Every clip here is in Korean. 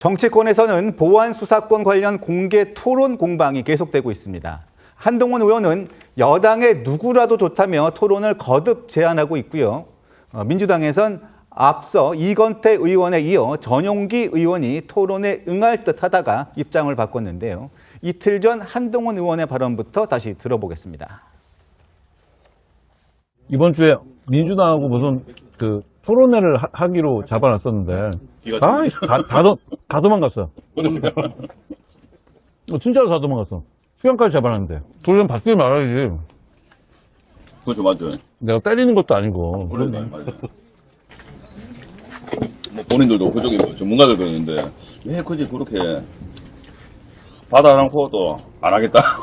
정치권에서는 보안 수사권 관련 공개 토론 공방이 계속되고 있습니다. 한동훈 의원은 여당의 누구라도 좋다며 토론을 거듭 제안하고 있고요. 민주당에선 앞서 이건태 의원에 이어 전용기 의원이 토론에 응할 듯 하다가 입장을 바꿨는데요. 이틀 전 한동훈 의원의 발언부터 다시 들어보겠습니다. 이번 주에 민주당하고 무슨 토론회를 하기로 잡아놨었는데 다 도망갔어. 진짜로 다 도망갔어. 시간까지 잡아놨는데 도전 받지 말아야지. 그렇죠, 맞죠. 내가 때리는 것도 아니고. 그러네. 뭐 본인들도 그쪽에 전문가들 그러는데 왜 굳이 그렇게 받아놓고 또 안 하겠다.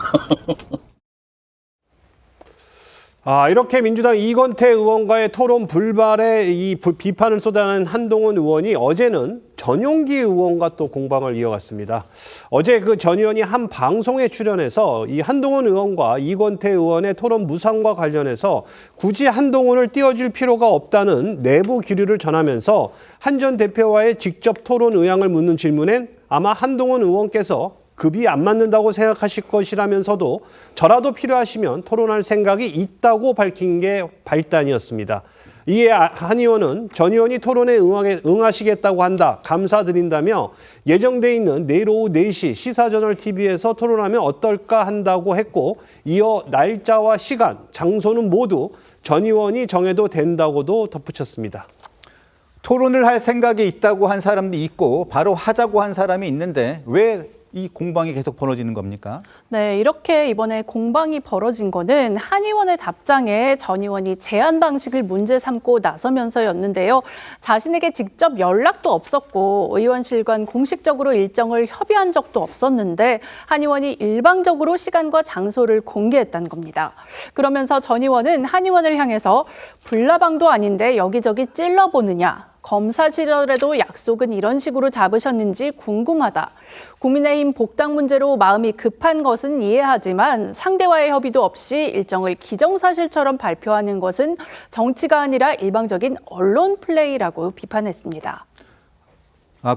이렇게 민주당 이건태 의원과의 토론 불발에 이 비판을 쏟아낸 한동훈 의원이 어제는 전용기 의원과 또 공방을 이어갔습니다. 어제 그 전 의원이 한 방송에 출연해서 이 한동훈 의원과 이건태 의원의 토론 무산과 관련해서 굳이 한동훈을 띄워줄 필요가 없다는 내부 기류를 전하면서 한 전 대표와의 직접 토론 의향을 묻는 질문엔 아마 한동훈 의원께서 급이 안 맞는다고 생각하실 것이라면서도 저라도 필요하시면 토론할 생각이 있다고 밝힌 게 발단이었습니다. 이에 한 의원은 전 의원이 토론에 응하시겠다고 한다, 감사드린다며 예정돼 있는 내일 오후 4시 시사저널TV에서 토론하면 어떨까 한다고 했고, 이어 날짜와 시간, 장소는 모두 전 의원이 정해도 된다고도 덧붙였습니다. 토론을 할 생각이 있다고 한 사람도 있고 바로 하자고 한 사람이 있는데 왜 이 공방이 계속 벌어지는 겁니까? 네, 이렇게 이번에 공방이 벌어진 거는 한 의원의 답장에 전 의원이 제안 방식을 문제 삼고 나서면서였는데요. 자신에게 직접 연락도 없었고 의원실과 공식적으로 일정을 협의한 적도 없었는데 한 의원이 일방적으로 시간과 장소를 공개했다는 겁니다. 그러면서 전 의원은 한 의원을 향해서 불나방도 아닌데 여기저기 찔러보느냐. 검사 시절에도 약속은 이런 식으로 잡으셨는지 궁금하다. 국민의힘 복당 문제로 마음이 급한 것은 이해하지만 상대와의 협의도 없이 일정을 기정사실처럼 발표하는 것은 정치가 아니라 일방적인 언론 플레이라고 비판했습니다.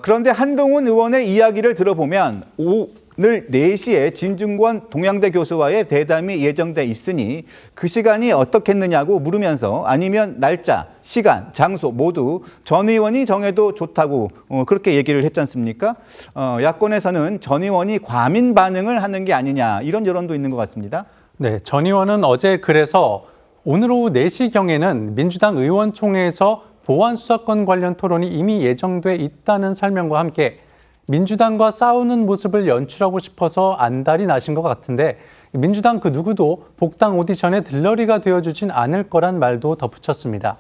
그런데 한동훈 의원의 이야기를 들어보면 오늘 4시에 진중권 동양대 교수와의 대담이 예정돼 있으니 그 시간이 어떻겠느냐고 물으면서 아니면 날짜, 시간, 장소 모두 전 의원이 정해도 좋다고 그렇게 얘기를 했지 않습니까? 야권에서는 전 의원이 과민 반응을 하는 게 아니냐 이런 여론도 있는 것 같습니다. 네, 전 의원은 어제 그래서 오늘 오후 4시경에는 민주당 의원총회에서 보안수사권 관련 토론이 이미 예정돼 있다는 설명과 함께 민주당과 싸우는 모습을 연출하고 싶어서 안달이 나신 것 같은데 민주당 그 누구도 복당 오디션에 들러리가 되어주진 않을 거란 말도 덧붙였습니다.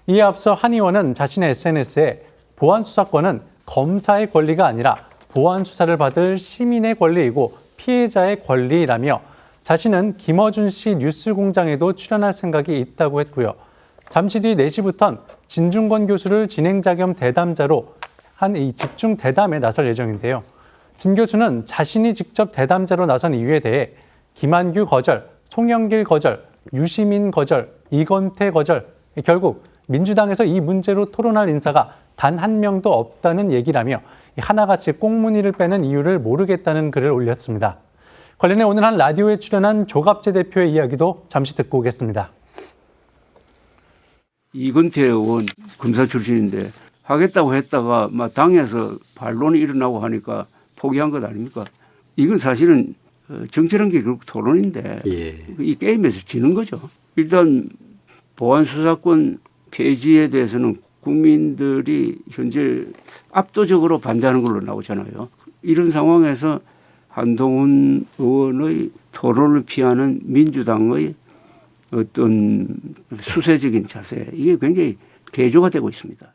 이에 앞서 한 의원은 자신의 SNS에 보안수사권은 검사의 권리가 아니라 보안수사를 받을 시민의 권리이고 피해자의 권리라며 자신은 김어준 씨 뉴스공장에도 출연할 생각이 있다고 했고요. 잠시 뒤 4시부터는 진중권 교수를 진행자 겸 대담자로 한 이 집중 대담에 나설 예정인데요. 진 교수는 자신이 직접 대담자로 나선 이유에 대해 김한규 거절, 송영길 거절, 유시민 거절, 이건태 거절, 결국 민주당에서 이 문제로 토론할 인사가 단 한 명도 없다는 얘기라며 하나같이 꽁무니를 빼는 이유를 모르겠다는 글을 올렸습니다. 관련해 오늘 한 라디오에 출연한 조갑재 대표의 이야기도 잠시 듣고 오겠습니다. 이건태 의원 검사 출신인데 하겠다고 했다가 막 당에서 반론이 일어나고 하니까 포기한 것 아닙니까? 이건 사실은 정치라는 게 결국 토론인데 이 게임에서 지는 거죠. 일단 보안수사권 폐지에 대해서는 국민들이 현재 압도적으로 반대하는 걸로 나오잖아요. 이런 상황에서 한동훈 의원의 토론을 피하는 민주당의 어떤 수세적인 자세, 이게 굉장히 개조가 되고 있습니다.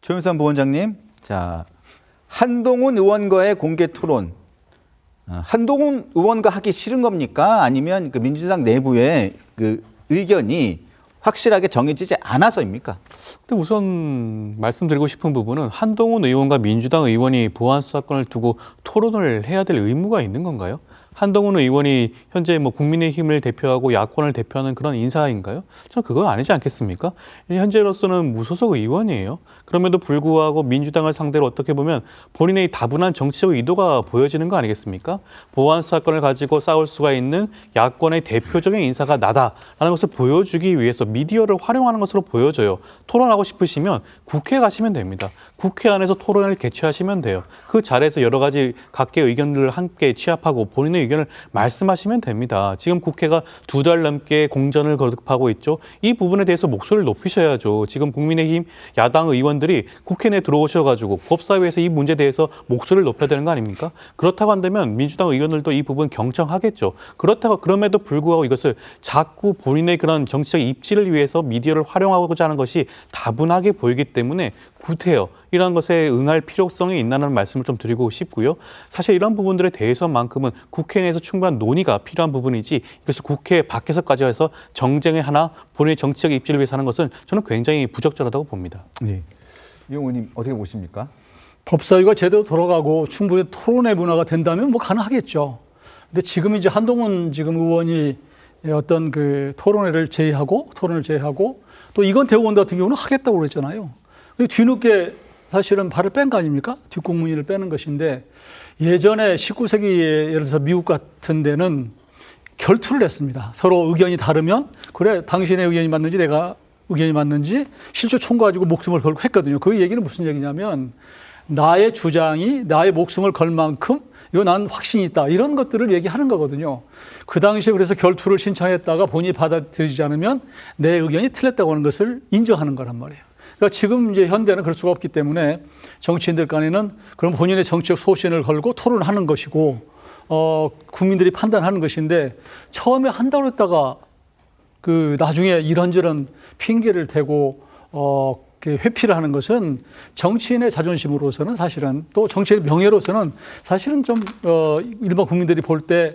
최윤선 부원장님, 자, 한동훈 의원과의 공개 토론, 한동훈 의원과 하기 싫은 겁니까? 아니면 그 민주당 내부의 그 의견이 확실하게 정해지지 않아서입니까? 근데 우선 말씀드리고 싶은 부분은 한동훈 의원과 민주당 의원이 보안수사권을 두고 토론을 해야 될 의무가 있는 건가요? 한동훈 의원이 현재 뭐 국민의힘을 대표하고 야권을 대표하는 그런 인사인가요? 저는 그건 아니지 않겠습니까? 현재로서는 무소속 의원이에요. 그럼에도 불구하고 민주당을 상대로 어떻게 보면 본인의 다분한 정치적 의도가 보여지는 거 아니겠습니까? 보안 사건을 가지고 싸울 수가 있는 야권의 대표적인 인사가 나다라는 것을 보여주기 위해서 미디어를 활용하는 것으로 보여져요. 토론하고 싶으시면 국회에 가시면 됩니다. 국회 안에서 토론을 개최하시면 돼요. 그 자리에서 여러 가지 각계의 의견들을 함께 취합하고 본인의 의견을 말씀하시면 됩니다. 지금 국회가 2달 넘게 공전을 거듭하고 있죠. 이 부분에 대해서 목소리를 높이셔야죠. 지금 국민의힘 야당 의원들이 국회 내에 들어오셔가지고 법사위에서 이 문제에 대해서 목소리를 높여야 되는 거 아닙니까? 그렇다고 한다면 민주당 의원들도 이 부분 경청하겠죠. 그럼에도 불구하고 이것을 자꾸 본인의 그런 정치적 입지를 위해서 미디어를 활용하고자 하는 것이 다분하게 보이기 때문에 구태여 이런 것에 응할 필요성이 있다는 말씀을 좀 드리고 싶고요. 사실 이런 부분들에 대해서만큼은 국회 내에서 충분한 논의가 필요한 부분이지 이것을 국회 밖에서까지 해서 정쟁에 하나 본인의 정치적 입지를 위해서 하는 것은 저는 굉장히 부적절하다고 봅니다. 네. 이 의원님 어떻게 보십니까? 법사위가 제대로 돌아가고 충분히 토론의 문화가 된다면 뭐 가능하겠죠. 근데 지금 이제 한동훈 지금 의원이 어떤 그 토론을 제의하고 또 이건태 의원 같은 경우는 하겠다고 그랬잖아요. 뒤늦게 사실은 발을 뺀 거 아닙니까? 뒷공문의를 빼는 것인데 예전에 19세기에 예를 들어서 미국 같은 데는 결투를 했습니다. 서로 의견이 다르면 그래 당신의 의견이 맞는지 내가 의견이 맞는지 실제 총 가지고 목숨을 걸고 했거든요. 그 얘기는 무슨 얘기냐면 나의 주장이 나의 목숨을 걸 만큼 이거 난 확신이 있다. 이런 것들을 얘기하는 거거든요. 그 당시에 그래서 결투를 신청했다가 본인이 받아들이지 않으면 내 의견이 틀렸다고 하는 것을 인정하는 거란 말이에요. 그러니까 지금 이제 현대는 그럴 수가 없기 때문에 정치인들 간에는 그럼 본인의 정치적 소신을 걸고 토론하는 것이고 국민들이 판단하는 것인데 처음에 한다고 했다가 그 나중에 이런저런 핑계를 대고 회피를 하는 것은 정치인의 자존심으로서는 사실은 또 정치인의 명예로서는 사실은 좀 일반 국민들이 볼 때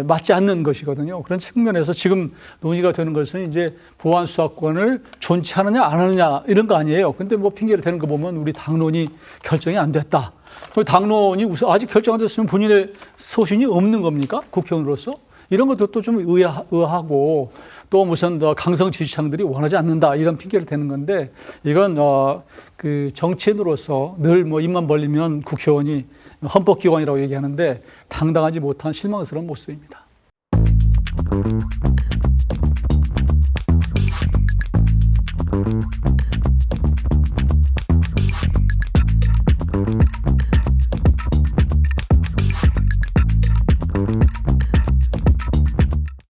맞지 않는 것이거든요. 그런 측면에서 지금 논의가 되는 것은 이제 보안 수사권을 존치하느냐 안 하느냐 이런 거 아니에요. 근데 뭐 핑계를 대는 거 보면 우리 당론이 결정이 안 됐다. 당론이 우선 아직 결정 안 됐으면 본인의 소신이 없는 겁니까? 국회의원으로서? 이런 것도 좀 의아하고 또 무슨 강성 지지층들이 원하지 않는다 이런 핑계를 대는 건데 이건 그 정치인으로서 늘 뭐 입만 벌리면 국회의원이 헌법기관이라고 얘기하는데 당당하지 못한 실망스러운 모습입니다.